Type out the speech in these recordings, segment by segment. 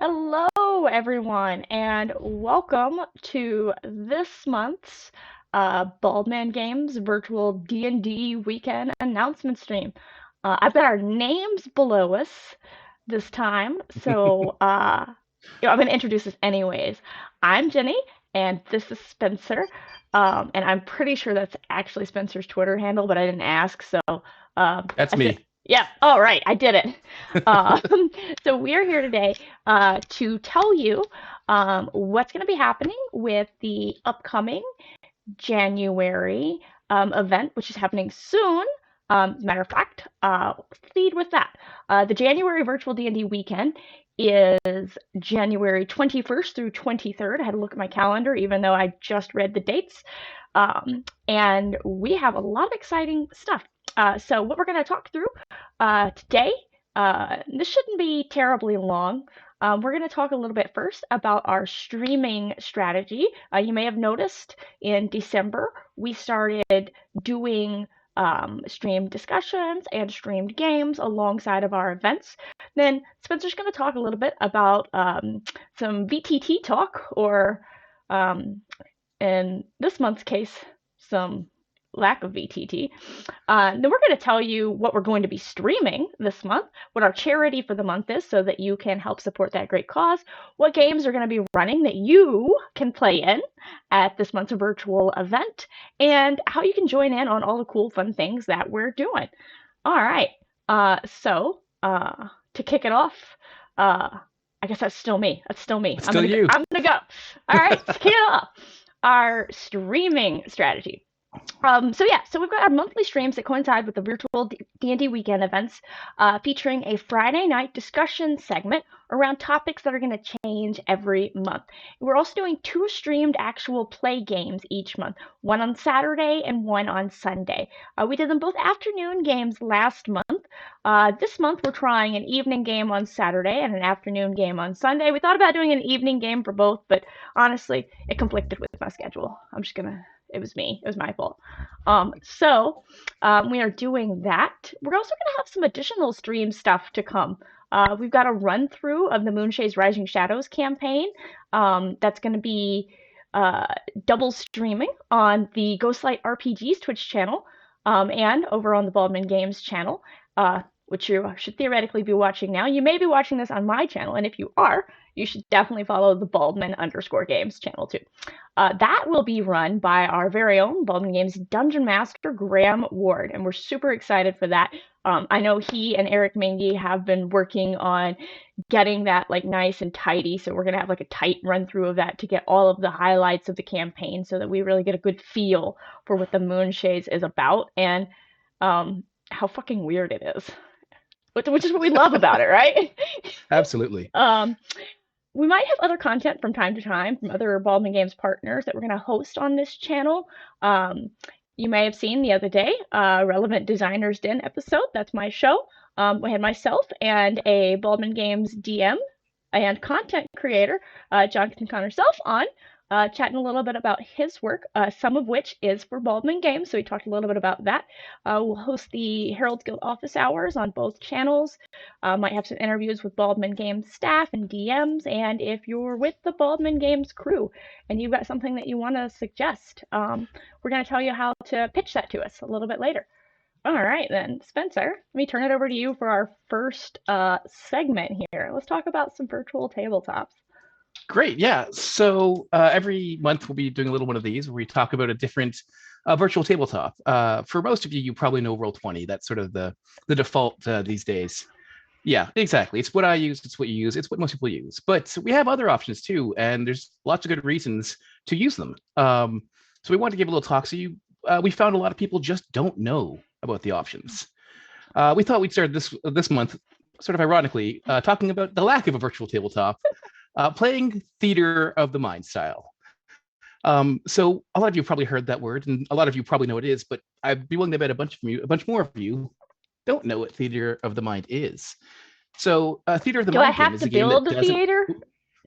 Hello, everyone, and welcome to this month's Baldman Games virtual D&D weekend announcement stream. I've got our names below us this time, so I'm going to introduce us anyways. I'm Jenny, and this is Spencer, and I'm pretty sure that's actually Spencer's Twitter handle, but I didn't ask, so That's I said, me. yeah, all right, I did it. Um, so we're here today to tell you what's going to be happening with the upcoming January event, which is happening soon. As a matter of fact, let's lead with that. The January virtual D&D weekend is January 21st through 23rd. I had to look at my calendar, even though I just read the dates. And we have a lot of exciting stuff. So what we're going to talk through today, this shouldn't be terribly long. We're going to talk a little bit first about our streaming strategy. You may have noticed in December we started doing streamed discussions and streamed games alongside of our events. Then Spencer's going to talk a little bit about some VTT talk, or in this month's case, some lack of VTT. Then we're going to tell you what we're going to be streaming this month, what our charity for the month is, so that you can help support that great cause, what games are going to be running that you can play in at this month's virtual event, and how you can join in on all the cool, fun things that we're doing. All right. To kick it off, I guess that's still me. That's still me. It's still you. I'm gonna go. All right. To kick it off, our streaming strategy. So we've got our monthly streams that coincide with the virtual D&D weekend events, featuring a Friday night discussion segment around topics that are going to change every month. We're also doing two streamed actual play games each month, one on Saturday and one on Sunday. We did them both afternoon games last month. This month we're trying an evening game on Saturday and an afternoon game on Sunday. We thought about doing an evening game for both, but honestly, it conflicted with my schedule. It was me. It was my fault. We are doing that. We're also going to have some additional stream stuff to come. We've got a run through of the Moonshade's Rising Shadows campaign. That's going to be double streaming on the Ghostlight RPGs Twitch channel, and over on the Baldman Games channel, which you should theoretically be watching now. You may be watching this on my channel, and if you are, you should definitely follow the Baldman_Games channel too. That will be run by our very own Baldman Games Dungeon Master, Graham Ward, and we're super excited for that. I know he and Eric Mangy have been working on getting that like nice and tidy, so we're gonna have like a tight run through of that to get all of the highlights of the campaign, so that we really get a good feel for what the Moonshades is about and how fucking weird it is, which is what we love about it, right? Absolutely. We might have other content from time to time from other Baldman Games partners that we're going to host on this channel. You may have seen the other day, Relevant Designers Den episode. That's my show. We had myself and a Baldman Games DM and content creator, Jonathan Connor Self, on chatting a little bit about his work, some of which is for Baldman Games, so we talked a little bit about that. We'll host the Herald's Guild office hours on both channels. Might have some interviews with Baldman Games staff and DMs, and if you're with the Baldman Games crew and you've got something that you want to suggest, we're going to tell you how to pitch that to us a little bit later. All right, then, Spencer, let me turn it over to you for our first segment here. Let's talk about some virtual tabletops. Great. Yeah. So every month we'll be doing a little one of these where we talk about a different virtual tabletop. For most of you, you probably know Roll20. That's sort of the default these days. Yeah, exactly. It's what I use. It's what you use. It's what most people use. But we have other options too, and there's lots of good reasons to use them. So we wanted to give a little talk. So we found a lot of people just don't know about the options. We thought we'd start this month, sort of ironically, talking about the lack of a virtual tabletop. Playing theater of the mind style. So a lot of you probably heard that word, and a lot of you probably know what it is, but I'd be willing to bet a bunch more of you don't know what theater of the mind is. So theater of the mind game is a game that doesn't...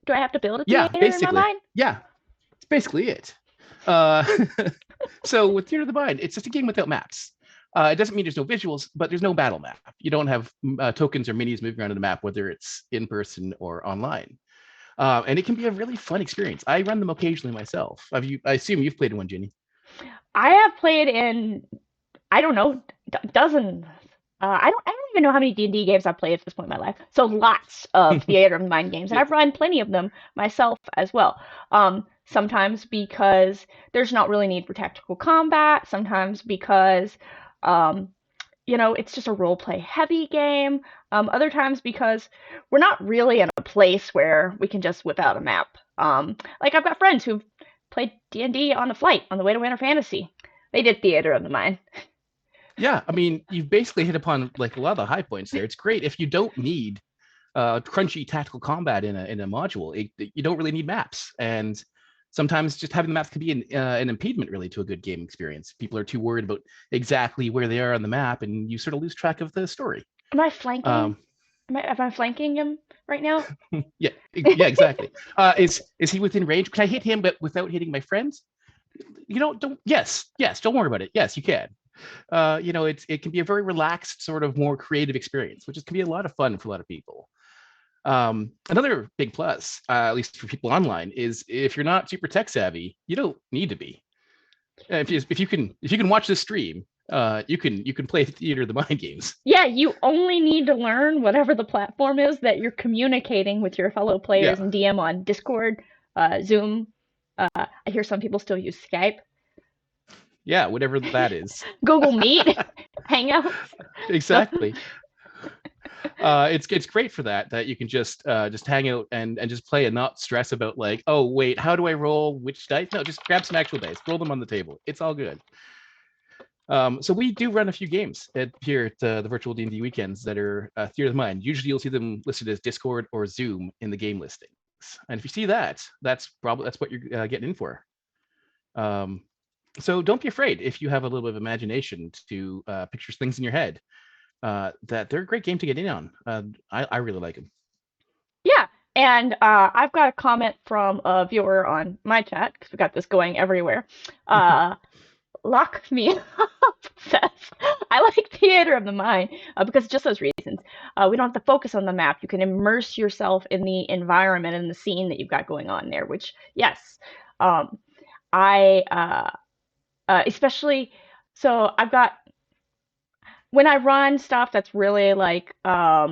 Do I have to build a theater in my mind? Yeah, it's basically it. So with theater of the mind, it's just a game without maps. It doesn't mean there's no visuals, but there's no battle map. You don't have tokens or minis moving around on the map, whether it's in person or online. And it can be a really fun experience. I run them occasionally myself. I assume you've played one, Jenny. I have played in, I don't know, dozens. I don't even know how many D&D games I've played at this point in my life. So lots of Theater of the Mind games, and Yeah, I've run plenty of them myself as well. Sometimes because there's not really need for tactical combat. Sometimes because um, it's just a role play heavy game. Other times because we're not really in a place where we can just whip out a map. Like I've got friends who've played D&D on a flight on the way to Winter Fantasy. They did Theater of the Mind. yeah. I mean, you've basically hit upon like a lot of the high points there. It's great if you don't need crunchy tactical combat in a module. You don't really need maps, and sometimes just having the maps can be an impediment really to a good game experience. People are too worried about exactly where they are on the map, and you sort of lose track of the story. Am I flanking? Um, Am I flanking him right now? yeah, exactly. Is he within range? Can I hit him, but without hitting my friends? Don't. Yes. Don't worry about it. Yes, you can. It can be a very relaxed, sort of more creative experience, which can be a lot of fun for a lot of people. Another big plus, at least for people online, is if you're not super tech savvy, you don't need to be. If you can watch this stream, you can play Theater of the Mind games. Yeah, you only need to learn whatever the platform is that you're communicating with your fellow players Yeah, and DM on Discord, Zoom. I hear some people still use Skype, yeah, whatever that is. Google Meet, Hangouts. So, Exactly. It's great for that you can just hang out and just play and not stress about like, oh wait, how do I roll which dice? No, just grab some actual dice, roll them on the table. It's all good. So we do run a few games here at the virtual D&D weekends that are Theater of the Mind. Usually you'll see them listed as Discord or Zoom in the game listings. And if you see that, that's what you're getting in for. Um, so don't be afraid if you have a little bit of imagination to picture things in your head. That they're a great game to get in on. I really like them. yeah, and I've got a comment from a viewer on my chat because we got this going everywhere. Uh, Lock me up says, I like Theater of the Mind because just those reasons. We don't have to focus on the map. You can immerse yourself in the environment and the scene that you've got going on there, which, yes, um, I especially, so I've got, when I run stuff that's really like, I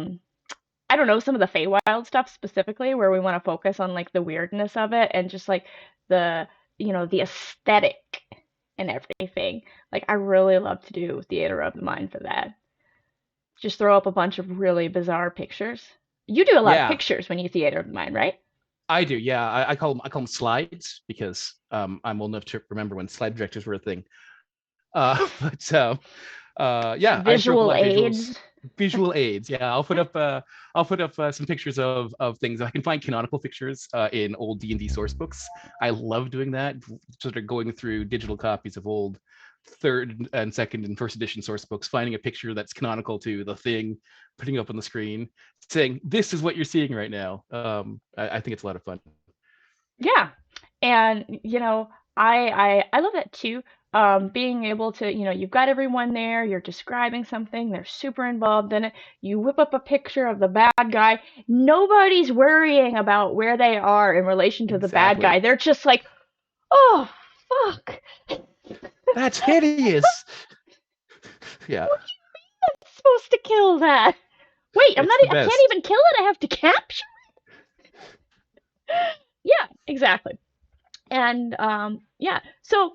don't know, some of the Feywild stuff specifically, where we want to focus on like the weirdness of it and just like the, the aesthetic and everything. Like I really love to do Theater of the Mind for that. Just throw up a bunch of really bizarre pictures. You do a lot of Yeah, pictures when you Theater of the Mind, right? I do. Yeah, I call them slides because I'm old enough to remember when slide projectors were a thing. But yeah, I threw up a Visual lot of visuals, aids. visual aids. Yeah, I'll put up some pictures of things. I can find canonical pictures in old D&D source books. I love doing that. Sort of going through digital copies of old third and second and first edition source books, finding a picture that's canonical to the thing, putting it up on the screen, saying this is what you're seeing right now. I think it's a lot of fun. Yeah. And I love that too. Being able to, you've got everyone there, you're describing something, they're super involved in it. You whip up a picture of the bad guy. Nobody's worrying about where they are in relation to the bad guy. Exactly. They're just like, oh, fuck. That's hideous. Yeah, I'm supposed to kill that. Wait, it's the I can't best. even kill it. I have to capture. Yeah, exactly. And yeah. So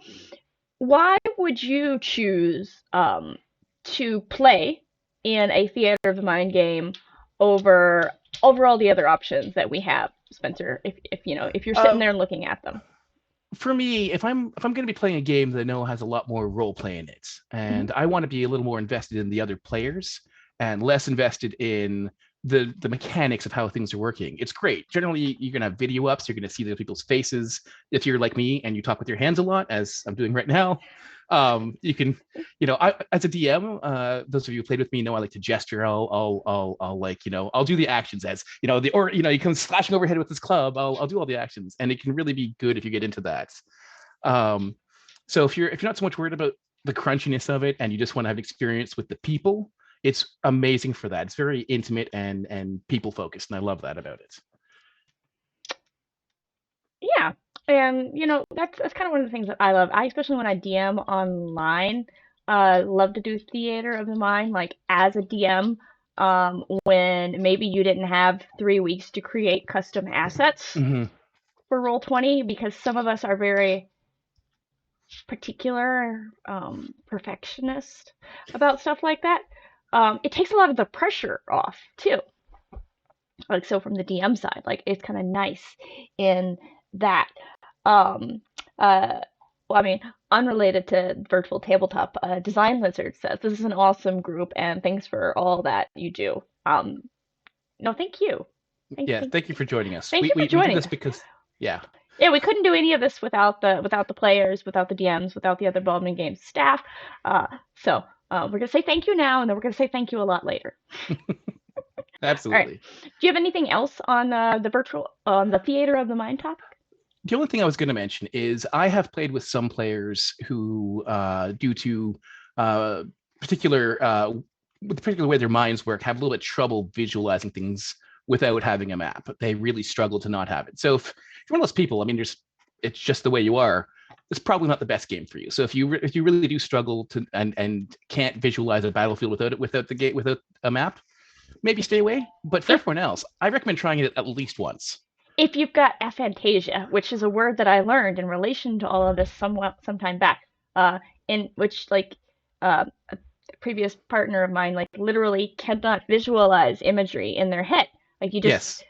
why would you choose to play in a Theater of the Mind game over all the other options that we have, Spencer? If you're sitting Uh, there and looking at them. for me, if I'm going to be playing a game that I know has a lot more role play in it, Mhm. and I want to be a little more invested in the other players and less invested in the mechanics of how things are working, it's great. Generally, you're going to have video ups. You're going to see the people's faces. If you're like me and you talk with your hands a lot, as I'm doing right now, you can, as a DM, those of you who played with me know I like to gesture. I'll like, I'll do the actions as, you come slashing overhead with this club. I'll do all the actions, and it can really be good if you get into that. Um, so if you're not so much worried about the crunchiness of it and you just want to have experience with the people, it's amazing for that. It's very intimate and people focused, and I love that about it. And that's kind of one of the things that I love. I especially when I DM online, love to do theater of the mind, like as a DM, when maybe you didn't have 3 weeks to create custom assets Hmm. for Roll20, because some of us are very particular, perfectionist about stuff like that. It takes a lot of the pressure off too. Like, so from the DM side, like it's kind of nice in that. Um, uh, well, I mean, unrelated to virtual tabletop, Design Lizard says this is an awesome group and thanks for all that you do. No, thank you. Yeah, thank you for joining us. Thank We, you for we we do joining this us. because, yeah, Yeah, we couldn't do any of this without the players, without the DMs, without the other Baldman Games staff. We're gonna say thank you now, and then we're gonna say thank you a lot later. All right. absolutely. Do you have anything else on the theater of the mind topic? The only thing I was going to mention is I have played with some players who, due to uh, particular with the particular way their minds work, have a little bit of trouble visualizing things without having a map. They really struggle to not have it. So if you're one of those people, I mean, it's just the way you are. It's probably not the best game for you. So if you really do struggle to and can't visualize a battlefield without a map, maybe stay away. But for If everyone else, I recommend trying it at least once. if you've got aphantasia, which is a word that I learned in relation to all of this some time back, in which a previous partner of mine like literally cannot visualize imagery in their head. Like Yes.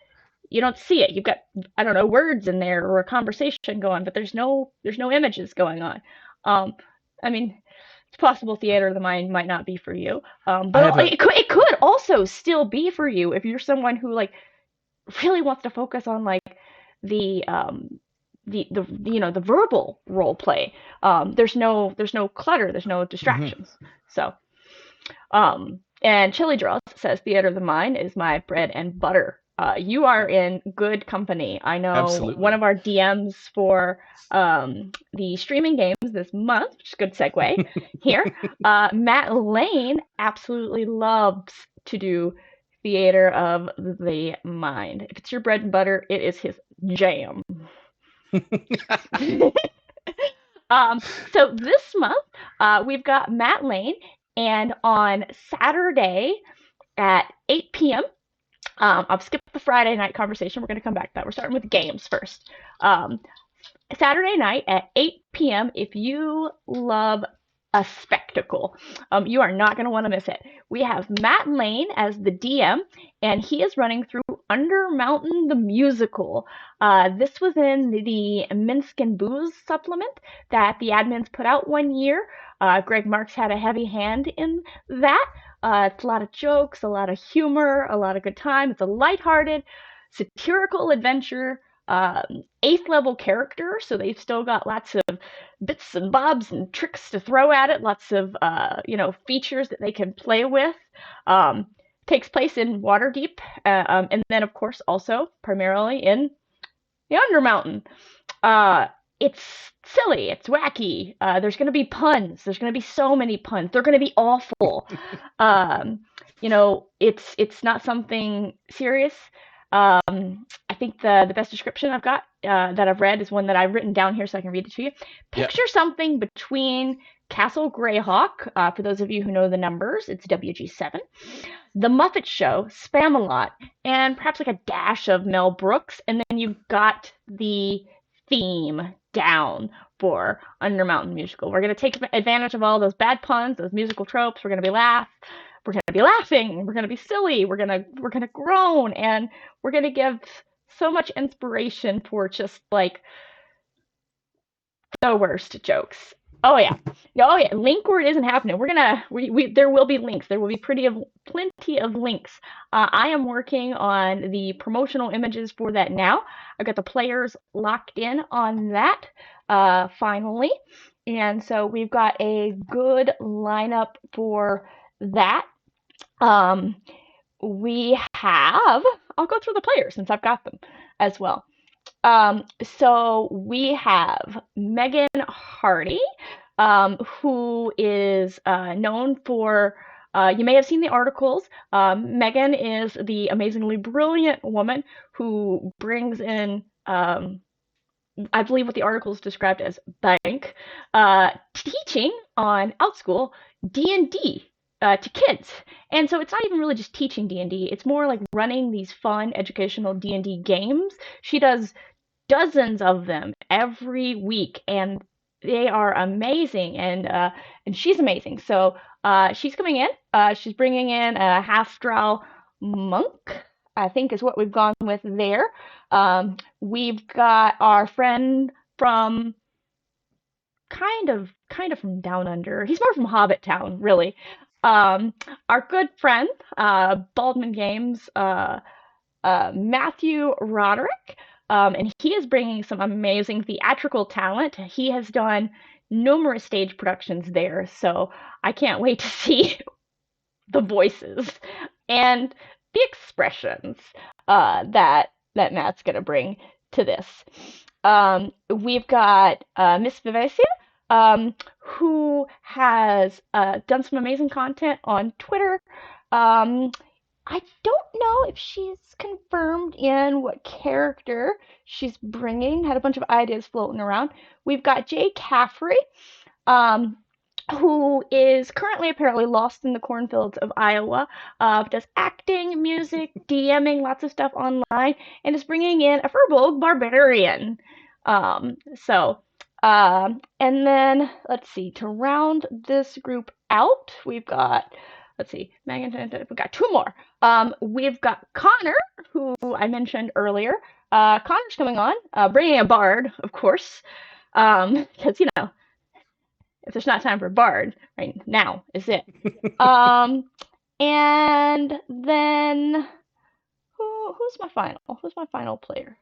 you don't see it. You've got, I don't know, words in there or a conversation going, but there's no images going on. Um, I mean, it's possible theater of the mind might not be for you, I but have a it could also still be for you if you're someone who like really wants to focus on like the um the verbal role play. There's no clutter, there's no mhm, distractions. So and Chili Draws says theater of the mind is my bread and butter. You are in good company. I know one absolutely. of our DMs for the streaming games this month, which is a good segue here. Matt Lane absolutely loves to do theater of the mind. If it's your bread and butter, it is his jam. Um, so this month, we've got Matt Lane, and on Saturday at 8 p.m., I've skipped the Friday night conversation. We're going to come back to that. We're starting with games first. Saturday night at 8 p.m. If you love a spectacle, you are not going to want to miss it. We have Matt Lane as the DM, and he is running through Undermountain the Musical. This was in the Minsk and Booze supplement that the admins put out one year. Greg Marks had a heavy hand in that. It's a lot of jokes, a lot of humor, a lot of good time. It's a lighthearted, satirical adventure, 8th level character, so they've still got lots of bits and bobs and tricks to throw at it, lots of features that they can play with. Um, Takes place in Waterdeep, and then of course also primarily in the Undermountain. Uh, it's silly, it's wacky. There's going to be puns. There's going to be so many puns. They're going to be awful. Um, it's not something serious. I think the best description I've got that I've read is one that I've written down here so I can read it to you. Yeah. Picture something between Castle Greyhawk, for those of you who know the numbers, it's WG7, The Muppet Show, Spamalot, and perhaps like a dash of Mel Brooks, and then you've got the theme down for Undermountain Musical. We're going to take advantage of all those bad puns, those musical tropes. We're going to be laughing, we're going to be silly, we're going to groan, and we're going to give so much inspiration for just like the worst jokes. Oh yeah. Oh yeah. Link where it isn't happening. We there will be links. There will be plenty of links. I am working on the promotional images for that now. I've got the players locked in on that finally. And so we've got a good lineup for that. Um, we have, I'll go through the players since I've got them as well. So we have Megan Hardy, who is known for, you may have seen the articles. Megan is the amazingly brilliant woman who brings in I believe what the article is described as bank, teaching on OutSchool D&D to kids. And so it's not even really just teaching D&D. It's more like running these fun educational D&D games. She does dozens of them every week, and they are amazing. And she's amazing. So she's coming in. She's bringing in a half drow monk, I think is what we've gone with there. We've got our friend from kind of from down under. He's more from Hobbit Town, really. Um, our good friend, Baldman Games, Matthew Roderick, and he is bringing some amazing theatrical talent. He has done numerous stage productions there, so I can't wait to see the voices and the expressions that Matt's gonna bring to this. We've got Miss Vivesia, who has done some amazing content on Twitter. Um, I don't know if she's confirmed in what character she's bringing. Had a bunch of ideas floating around. We've got Jay Caffrey, um, who is currently apparently lost in the cornfields of Iowa, does acting, music, DMing, lots of stuff online, and is bringing in a Furbolg barbarian. So, and then let's see, to round this group out, we've got, let's see, Megan, we've got two more. We've got Connor, who I mentioned earlier. Connor's coming on, bringing a bard, of course, because, if there's not time for a bard, right now is it. Um, and then who's my final? Who's my final player?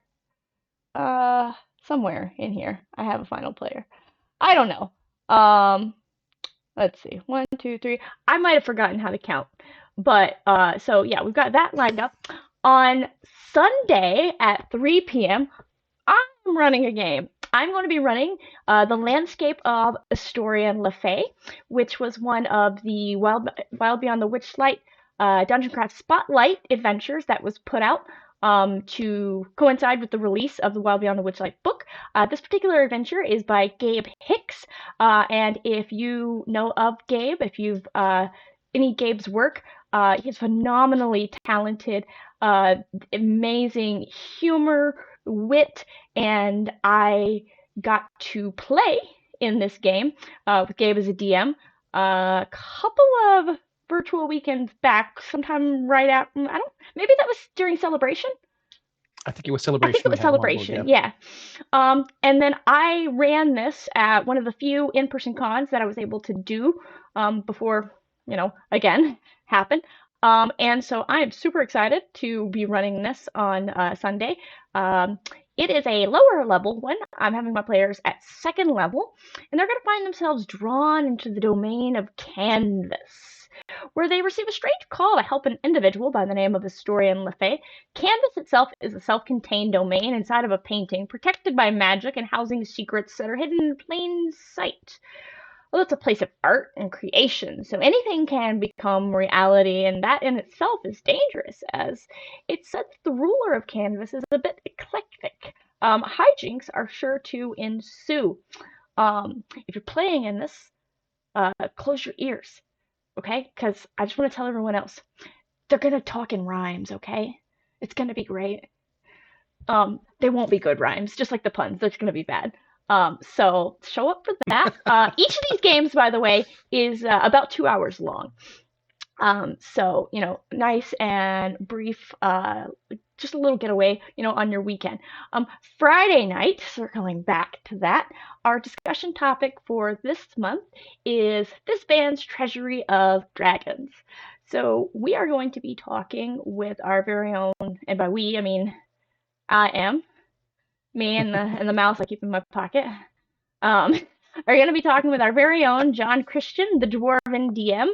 Uh, Somewhere in here, I have a final player. I don't know. Let's see, one, two, three. I might have forgotten how to count, but so yeah, we've got that lined up on Sunday at 3 p.m. I'm running a game. I'm going to be running the Landscape of Astorian LaFey, which was one of the Wild Beyond the Witchlight Dungeon Craft Spotlight adventures that was put out to coincide with the release of the Wild Beyond the Witchlight book. This particular adventure is by Gabe Hicks, and if you know of Gabe, if you've any Gabe's work, he's phenomenally talented, amazing humor, wit, and I got to play in this game with Gabe as a DM a couple of virtual weekends back, sometime right after, I don't, maybe that was during Celebration. I think it was I Celebration. think it was Celebration, yeah. And then I ran this at one of the few in-person cons that I was able to do before, again, happened. And so I am super excited to be running this on Sunday. It is a lower level one. I'm having my players at second level, and they're going to find themselves drawn into the domain of canvas, where they receive a strange call to help an individual by the name of Historian LaFey. Canvas itself is a self-contained domain inside of a painting, protected by magic and housing secrets that are hidden in plain sight. Well, it's a place of art and creation, so anything can become reality, and that in itself is dangerous, as it said that the ruler of Canvas is a bit eclectic. Hijinks are sure to ensue. If you're playing in this, close your ears, okay? Because I just want to tell everyone else, they're gonna talk in rhymes, okay? It's gonna be great. They won't be good rhymes, just like the puns. They're just gonna be bad. So show up for that. Each of these games, by the way, is about 2 hours long. So, nice and brief, just a little getaway, on your weekend. Friday night, circling back to that, our discussion topic for this month is this band's Treasury of Dragons. So we are going to be talking with our very own, and by we, I mean I am, me and the mouse I keep in my pocket, um, are going to be talking with our very own John Christian, the Dwarven DM,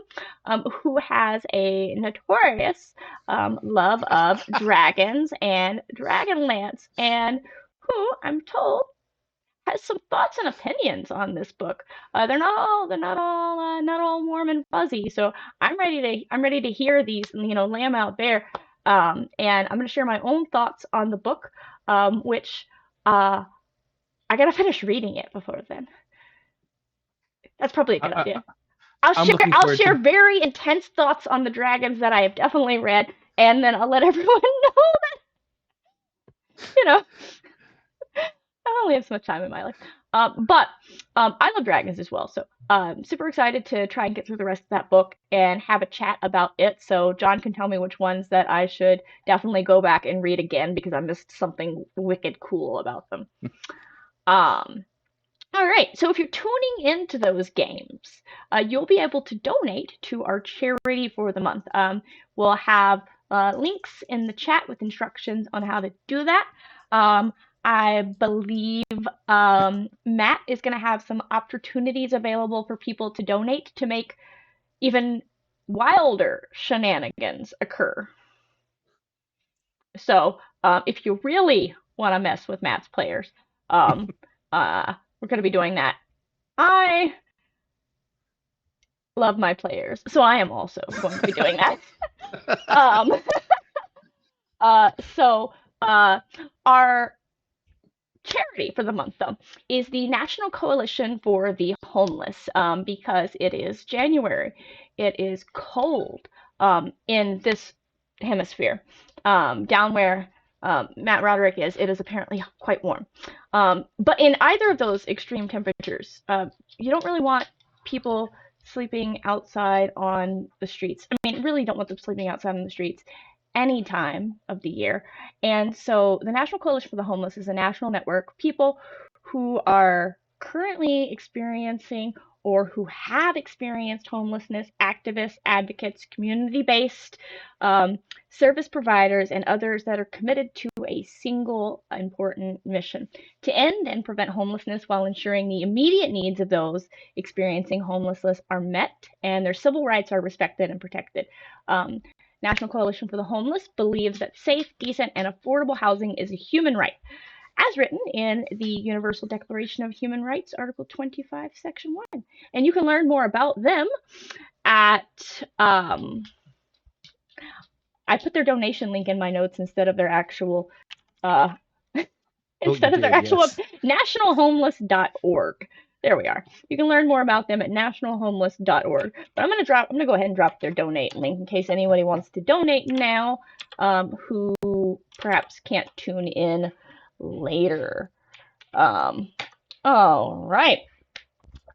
who has a notorious love of dragons and Dragonlance, and who I'm told has some thoughts and opinions on this book. They're not all warm and fuzzy. So I'm ready to hear these, lay them out there, and I'm going to share my own thoughts on the book, which uh, I gotta finish reading it before then. That's probably a good idea. I'll I'm share looking I'll forward share to. very intense thoughts on the dragons that I have definitely read, and then I'll let everyone know that, I only have so much time in my life. But I love dragons as well, so super excited to try and get through the rest of that book and have a chat about it. So John can tell me which ones that I should definitely go back and read again because I missed something wicked cool about them. Um, all right, so if you're tuning into those games, you'll be able to donate to our charity for the month. We'll have links in the chat with instructions on how to do that. I believe Matt is going to have some opportunities available for people to donate to make even wilder shenanigans occur. So if you really want to mess with Matt's players, um, we're going to be doing that. I love my players, so I am also going to be doing that. um, so our charity for the month, though, is the National Coalition for the Homeless, because it is January. It is cold in this hemisphere. Down where Matt Roderick is, it is apparently quite warm. But in either of those extreme temperatures, you don't really want people sleeping outside on the streets. I mean, really don't want them sleeping outside on the streets any time of the year. And so the National Coalition for the Homeless is a national network of people who are currently experiencing or who have experienced homelessness, activists, advocates, community based service providers, and others that are committed to a single important mission to end and prevent homelessness while ensuring the immediate needs of those experiencing homelessness are met and their civil rights are respected and protected. National Coalition for the Homeless believes that safe, decent, and affordable housing is a human right, as written in the Universal Declaration of Human Rights, Article 25, Section 1. And you can learn more about them at, I put their donation link in my notes instead of their actual, uh, Yes. nationalhomeless.org. There we are. You can learn more about them at nationalhomeless.org. But I'm gonna go ahead and drop their donate link in case anybody wants to donate now, who perhaps can't tune in later. All right.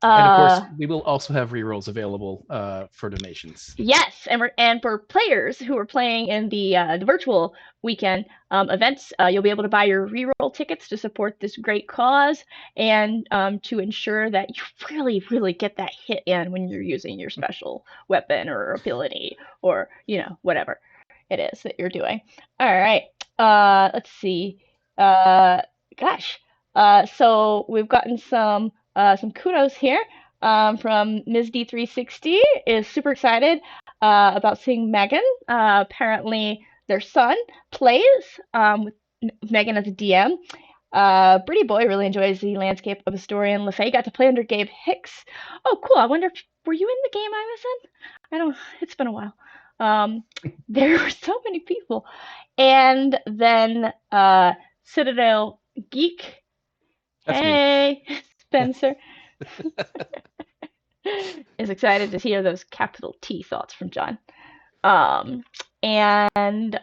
And of course, we will also have rerolls available for donations. Yes, and for players who are playing in the virtual weekend events, you'll be able to buy your reroll tickets to support this great cause and to ensure that you really get that hit in when you're using your special weapon or ability or whatever it is that you're doing. All right, let's see. Gosh, so we've gotten some kudos here from Ms. D360 is super excited about seeing Megan. Apparently, their son plays with Megan as a DM. Pretty Boy really enjoys the landscape of Astoria and LaFay. Got to play under Gabe Hicks. Oh, cool. I wonder if were you in the game I was in? I don't. It's been a while. There were so many people, and then Citadel Geek. That's Hey, me. Spencer. Is excited to hear those capital T thoughts from John. And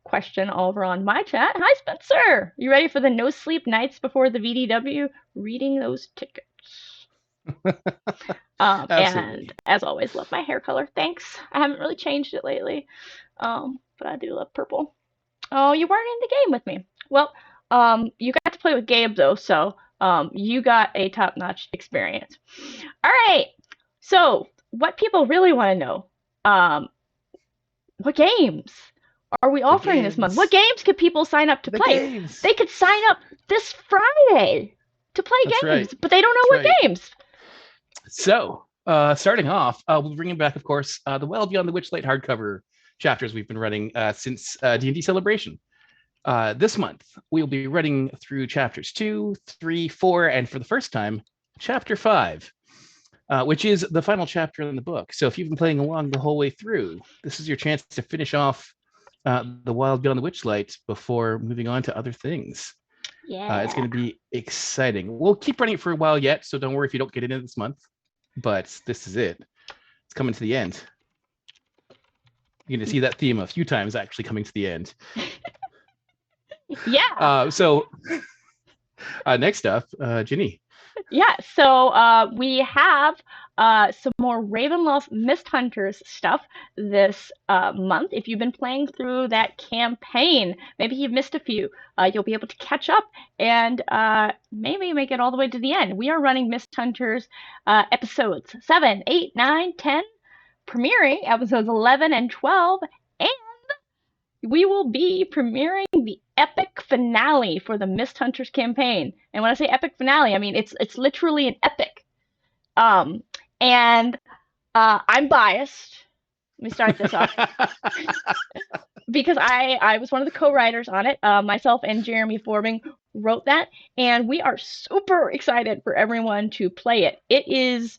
question over on my chat. Hi, Spencer. You ready for the no sleep nights before the VDW? Reading those tickets. And as always, love my hair color. Thanks. I haven't really changed it lately, but I do love purple. Oh, you weren't in the game with me. Well, you got to play with Gabe though, so you got a top-notch experience. All right. So, what people really want to know, what games are we offering this month? What games could people sign up to play? Games. They could sign up this Friday to play games, right. but they don't know what games. So, starting off, we'll bring back, of course, the Well Beyond the Witchlight hardcover chapters we've been running since D&D Celebration. This month, we'll be running through chapters 2, 3, 4, and for the first time, chapter 5. Which is the final chapter in the book. So if you've been playing along the whole way through, this is your chance to finish off the Wild Beyond the Witchlight before moving on to other things. It's going Yeah. to be exciting. We'll keep running it for a while yet, so don't worry if you don't get it in this month. But this is it. It's coming to the end. You're going to see that theme a few times actually coming to the end. Yeah. So next up, Ginny. Yeah, so we have some more Ravenloft Mist Hunters stuff this month. If you've been playing through that campaign, maybe you've missed a few, you'll be able to catch up and maybe make it all the way to the end. We are running Mist Hunters episodes 7, 8, 9, 10, premiering episodes 11 and 12, and we will be premiering the epic finale for the Mist Hunters campaign. And when I say epic finale, I mean it's literally an epic. Um, and I'm biased. Let me start this off because I was one of the co-writers on it. Myself and Jeremy Forbing wrote that, and we are super excited for everyone to play it. It is.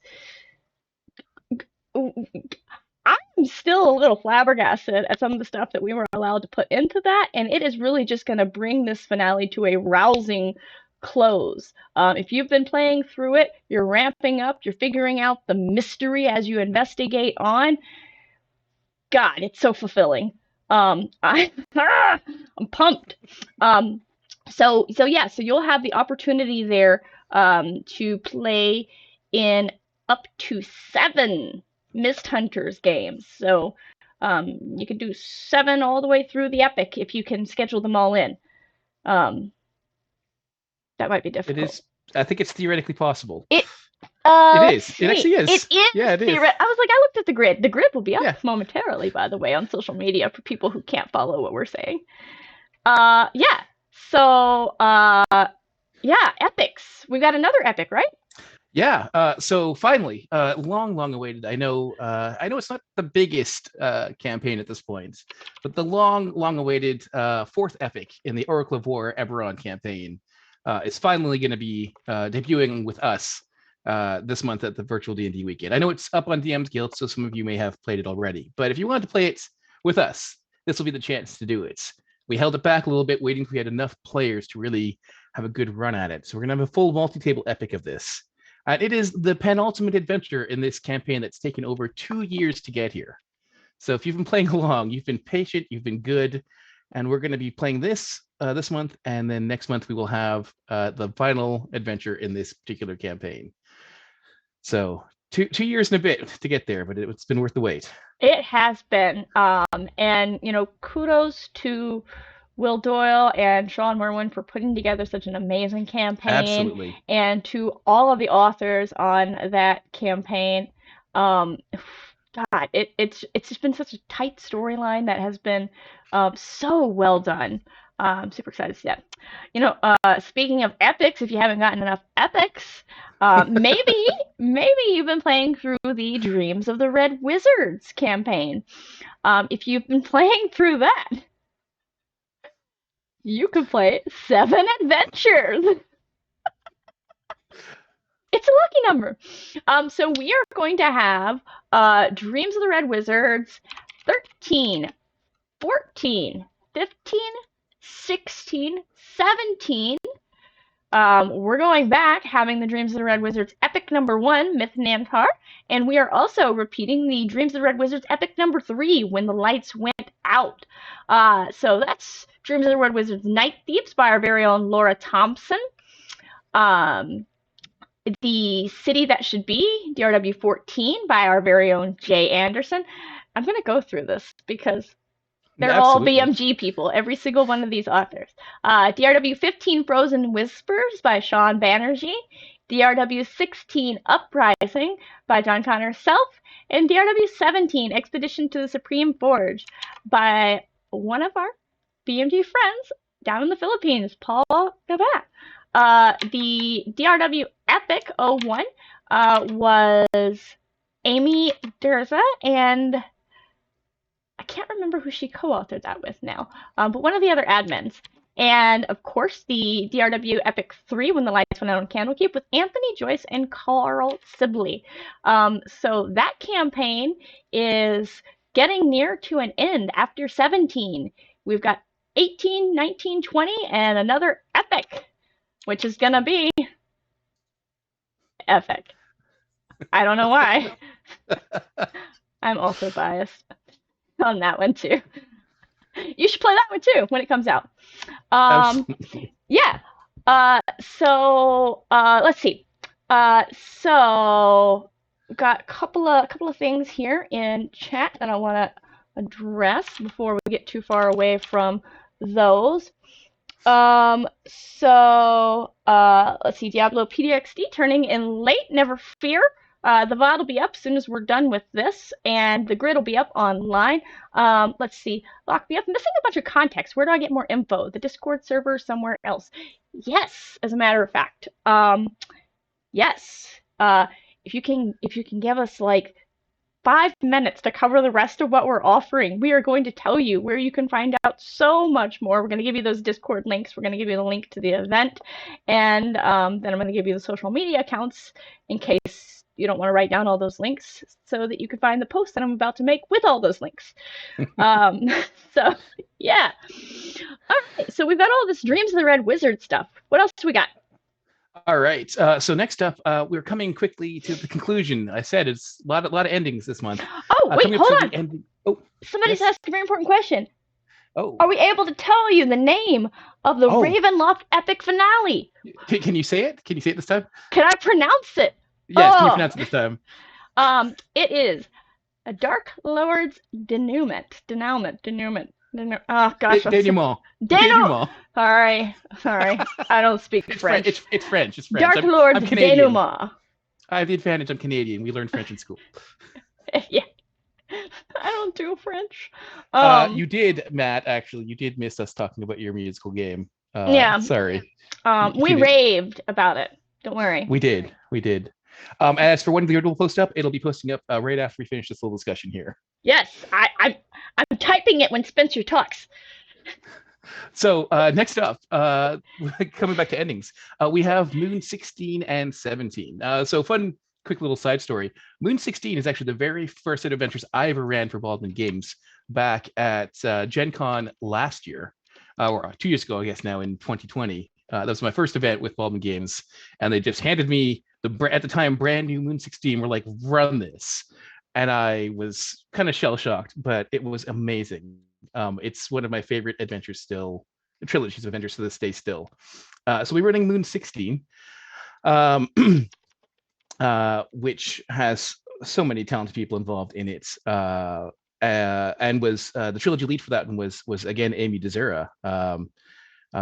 I'm still a little flabbergasted at some of the stuff that we were allowed to put into that, and it is really just going to bring this finale to a rousing close. If you've been playing through it, you're ramping up, you're figuring out the mystery as you investigate on. God, it's so fulfilling. I'm pumped. So you'll have the opportunity there to play in up to 7 Mist Hunters games. So you can do 7 all the way through the epic if you can schedule them all in. Um, that might be It difficult. is. I think it's theoretically possible. It It let's is. It see. actually It is. is Yeah, it is. theoretic. I was like, I looked at the grid. The grid will be up Yeah. momentarily, by the way, on social media for people who can't follow what we're saying. Yeah. So, yeah, epics. We've got another epic, right? Yeah. So finally, long awaited. I know. I know it's not the biggest campaign at this point, but the long awaited 4th epic in the Oracle of War Eberron campaign is finally going to be debuting with us this month at the virtual D&D weekend. I know it's up on DM's Guild, so some of you may have played it already. But if you wanted to play it with us, this will be the chance to do it. We held it back a little bit, waiting till we had enough players to really have a good run at it. So we're going to have a full multi-table epic of this. It is the penultimate adventure in this campaign that's taken over 2 years to get here. So if you've been playing along, you've been patient, you've been good, and we're going to be playing this this month, and then next month we will have the final adventure in this particular campaign. So 2 years and a bit to get there, but it's been worth the wait. It has been. And kudos to Will Doyle and Sean Merwin for putting together such an amazing campaign, Absolutely. and to all of the authors on that campaign. Um, God, it's just been such a tight storyline that has been so well done. I'm super excited to see that. Speaking of epics, if you haven't gotten enough epics, maybe you've been playing through the Dreams of the Red Wizards campaign. If you've been playing through that, you can play 7 Adventures. It's a lucky number. So we are going to have Dreams of the Red Wizards 13, 14, 15, 16, 17. We're going back, having the Dreams of the Red Wizards epic number 1, Myth Namtar, and we are also repeating the Dreams of the Red Wizards epic number 3, When the Lights Went Out. So that's Dreams of the Red Wizards Night Thieves by our very own Laura Thompson. The City That Should Be, DRW 14 by our very own Jay Anderson. I'm going to go through this because they're all Absolutely. BMG people, every single one of these authors. DRW 15 Frozen Whispers by Sean Banerjee. DRW 16 Uprising by John Connor Self. And DRW 17 Expedition to the Supreme Forge by one of our BMG friends down in the Philippines, Paul Gabat. The DRW Epic 01 was Amy Durza, and I can't remember who she co-authored that with now, but one of the other admins. And of course, the DRW Epic 3, When the Lights Went Out on Candlekeep, with Anthony Joyce and Carl Sibley. So that campaign is getting near to an end after 17. We've got 18, 19, 20, and another epic. which is gonna be epic. I don't know why. I'm also biased on that one too. You should play that one too when it comes out. Um, Absolutely. yeah. Let's see. So got a couple of things here in chat that I want to address before we get too far away from those. Let's see, Diablo PDXD turning in late, never fear. The VOD will be up as soon as we're done with this, and the grid will be up online. Let's see, lock me up. Missing a bunch of context. Where do I get more info? The Discord server, somewhere else? Yes, as a matter of fact. Yes. If you can give us like 5 minutes to cover the rest of what we're offering. We are going to tell you where you can find out so much more. We're going to give you those Discord links. We're going to give you the link to the event. And then I'm going to give you the social media accounts in case you don't want to write down all those links so that you can find the post that I'm about to make with all those links. Um, so, yeah. All right. So we've got all this Dreams of the Red Wizard stuff. What else do we got? All right. So next up, we're coming quickly to the conclusion. I said it's a lot of endings this month. Oh, wait, hold on. Ending. Oh, somebody's yes. asking a very important question. Oh. Are we able to tell you the name of the Ravenloft epic finale? Can you say it? Can you say it this time? Can I pronounce it? Yes, can you pronounce it this time? It is a Dark Lord's denouement. Oh gosh, denouement. Denouement. Sorry. I don't speak French. It's French. Dark Lord's denouement. I have the advantage. I'm Canadian. We learned French in school. Yeah. I don't do French. You did, Matt. Actually, you did miss us talking about your musical game. Yeah. Sorry. We raved about it. Don't worry. We did. As for when the will post up, it'll be posting up right after we finish this little discussion here. Yes, I'm typing it when Spencer talks. So next up, coming back to endings, we have Moon 16 and 17. So fun, quick little side story. Moon 16 is actually the very first set of adventures I ever ran for Baldman Games back at Gen Con last year, or 2 years ago, I guess now in 2020. That was my first event with Baldman Games, and they just handed me at the time brand new Moon 16. We're like, run this, and I was kind of shell shocked, but it was amazing. It's one of my favorite adventures still, trilogies of adventures to this day still. So we were running Moon 16, which has so many talented people involved in it, and was the trilogy lead for that one was again Amy Desira,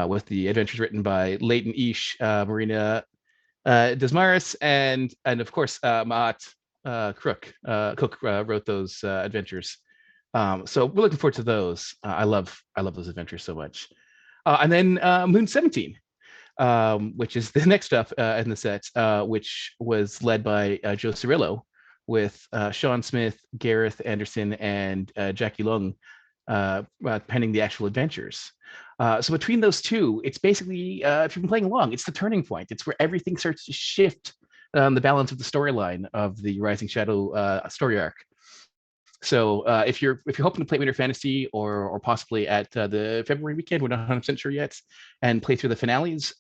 with the adventures written by Leighton Ish, Marina Desmaris, and of course Maat Cook wrote those adventures. So we're looking forward to those. I love those adventures so much. And then Moon 17, which is the next up in the set, which was led by Joe Cirillo, with Sean Smith, Gareth Anderson, and Jackie Lung penning the actual adventures. So between those two, it's basically, if you've been playing along, it's the turning point. It's where everything starts to shift the balance of the storyline of the Rising Shadow story arc. So if you're hoping to play Winter Fantasy or possibly at the February weekend, we're not 100% sure yet, and play through the finales,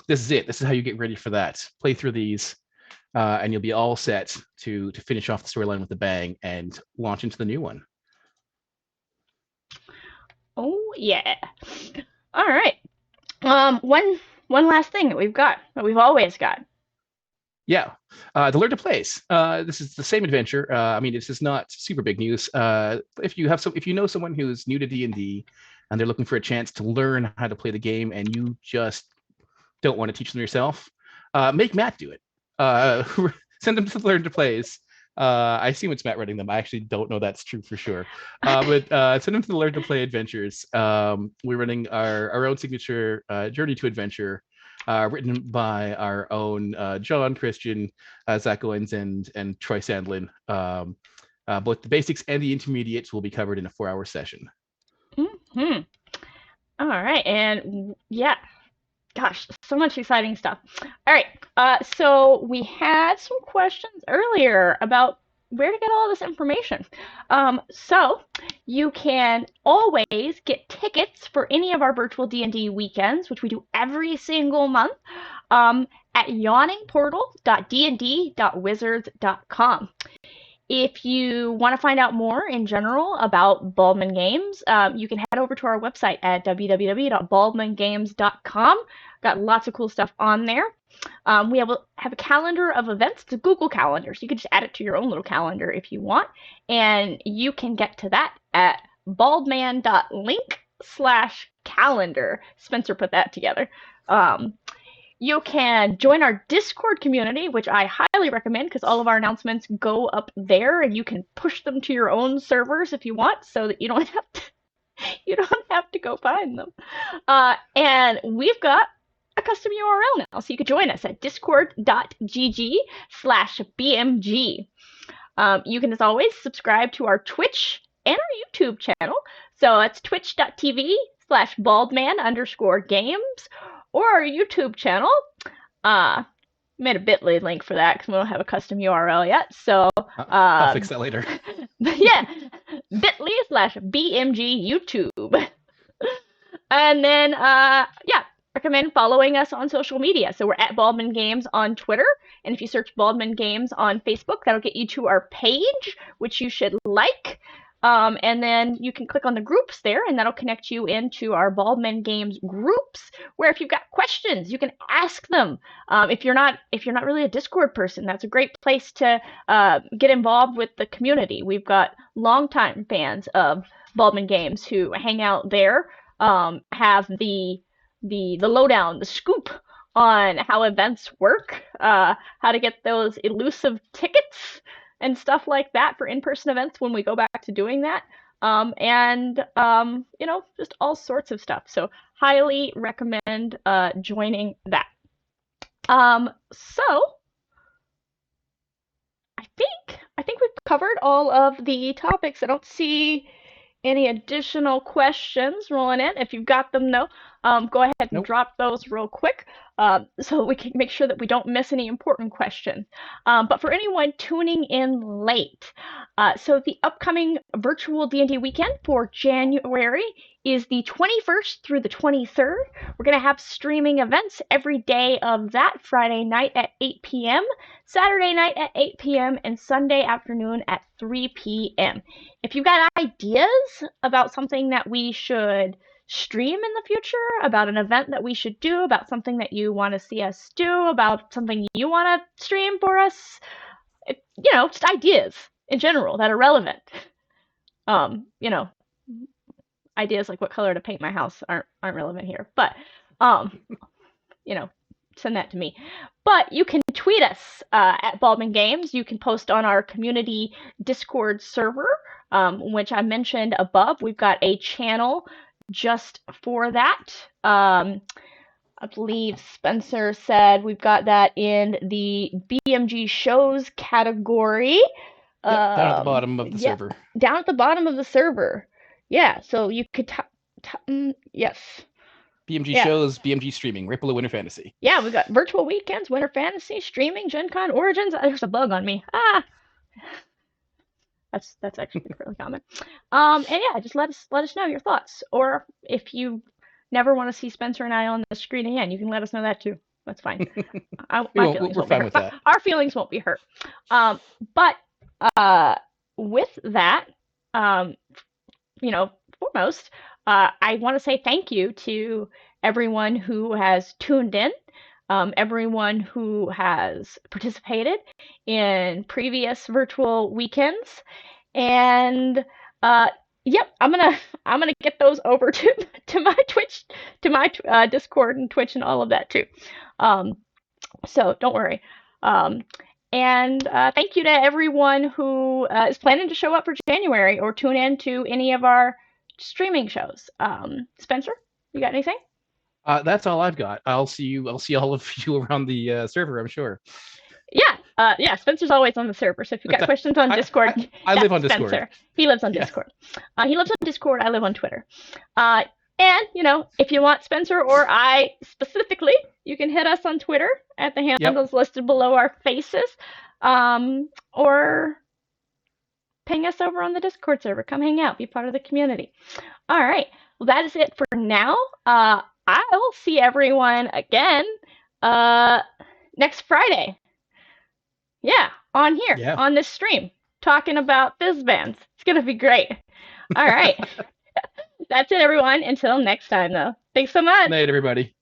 this is it. This is how you get ready for that. Play through these, and you'll be all set to finish off the storyline with a bang and launch into the new one. Oh yeah. All right. One last thing that we've always got. Yeah, the Learn to Plays. This is the same adventure. I mean, this is not super big news. If you know someone who's new to D&D and they're looking for a chance to learn how to play the game, and you just don't want to teach them yourself, make Matt do it. Send them to the Learn to Plays. I assume it's Matt running them. I actually don't know that's true for sure. But send them to the Learn to Play adventures. We're running our own signature Journey to Adventure, written by our own John Christian, Zach Owens, and Troy Sandlin. Both the basics and the intermediates will be covered in a 4-hour session. Mm-hmm. All right, and yeah, gosh, so much exciting stuff. All right, so we had some questions earlier about where to get all this information. So you can always get tickets for any of our virtual D&D weekends, which we do every single month, at yawningportal.dnd.wizards.com. If you want to find out more in general about Baldman Games, you can head over to our website at www.baldmangames.com. Got lots of cool stuff on there. We have a calendar of events. It's a Google Calendar, so you can just add it to your own little calendar if you want. And you can get to that at baldman.link/calendar. Spencer put that together. You can join our Discord community, which I highly recommend because all of our announcements go up there, and you can push them to your own servers if you want, so that you don't have to go find them. And we've got a custom URL now, so you can join us at discord.gg/bmg. You can, as always, subscribe to our Twitch and our YouTube channel. So it's twitch.tv/baldman_games. Or our YouTube channel. Made a bit.ly link for that because we don't have a custom URL yet. So I'll fix that later. Yeah, bit.ly/BMG YouTube. And then recommend following us on social media. So we're at Baldman Games on Twitter, and if you search Baldman Games on Facebook, that'll get you to our page, which you should like. And then you can click on the groups there, and that'll connect you into our Baldman Games groups, where if you've got questions, you can ask them. If you're not really a Discord person, that's a great place to get involved with the community. We've got longtime fans of Baldman Games who hang out there, have the lowdown, the scoop on how events work, how to get those elusive tickets and stuff like that for in-person events when we go back to doing that. Just all sorts of stuff. So highly recommend joining that. So I think we've covered all of the topics. I don't see any additional questions rolling in. If you've got them, though, go ahead and drop those real quick so we can make sure that we don't miss any important questions. But for anyone tuning in late, so the upcoming virtual D&D weekend for January is the 21st through the 23rd. We're going to have streaming events every day of that, Friday night at 8 p.m., Saturday night at 8 p.m., and Sunday afternoon at 3 p.m. If you've got ideas about something that we should stream in the future, about an event that we should do, about something that you want to see us do, about something you want to stream for us, just ideas in general that are relevant. Ideas like what color to paint my house aren't relevant here, but send that to me. But you can tweet us at Baldman Games. You can post on our community Discord server, which I mentioned above. We've got a channel just for that. I believe Spencer said we've got that in the BMG shows category. Down at the bottom of the server. Down at the bottom of the server. Yeah, so you could yes. BMG shows, BMG streaming, right below Winter Fantasy. Yeah, we've got virtual weekends, Winter Fantasy, streaming, Gen Con, Origins. There's a bug on me. That's actually fairly common. And yeah, just let us know your thoughts. Or if you never want to see Spencer and I on the screen again, you can let us know that too. That's fine. We're fine with that. Our feelings won't be hurt. But with that, foremost, I want to say thank you to everyone who has tuned in, everyone who has participated in previous virtual weekends, and I'm gonna get those over to my Twitch, to my Discord and Twitch and all of that too. So don't worry. And thank you to everyone who is planning to show up for January or tune in to any of our streaming shows. Spencer, you got anything? That's all I've got. I'll see all of you around the server, I'm sure. Yeah. Spencer's always on the server. So if you've got questions on Discord, I live on Spencer. Discord. He lives on Discord. He lives on Discord. I live on Twitter. And if you want Spencer or I specifically, you can hit us on Twitter at the handles listed below our faces. Or ping us over on the Discord server. Come hang out, be part of the community. All right. Well, that is it for now. I'll see everyone again uh, next Friday. Yeah, on here, Yeah. on this stream, talking about fizz bands. It's going to be great. All right. That's it, everyone. Until next time, though. Thanks so much. Night, everybody.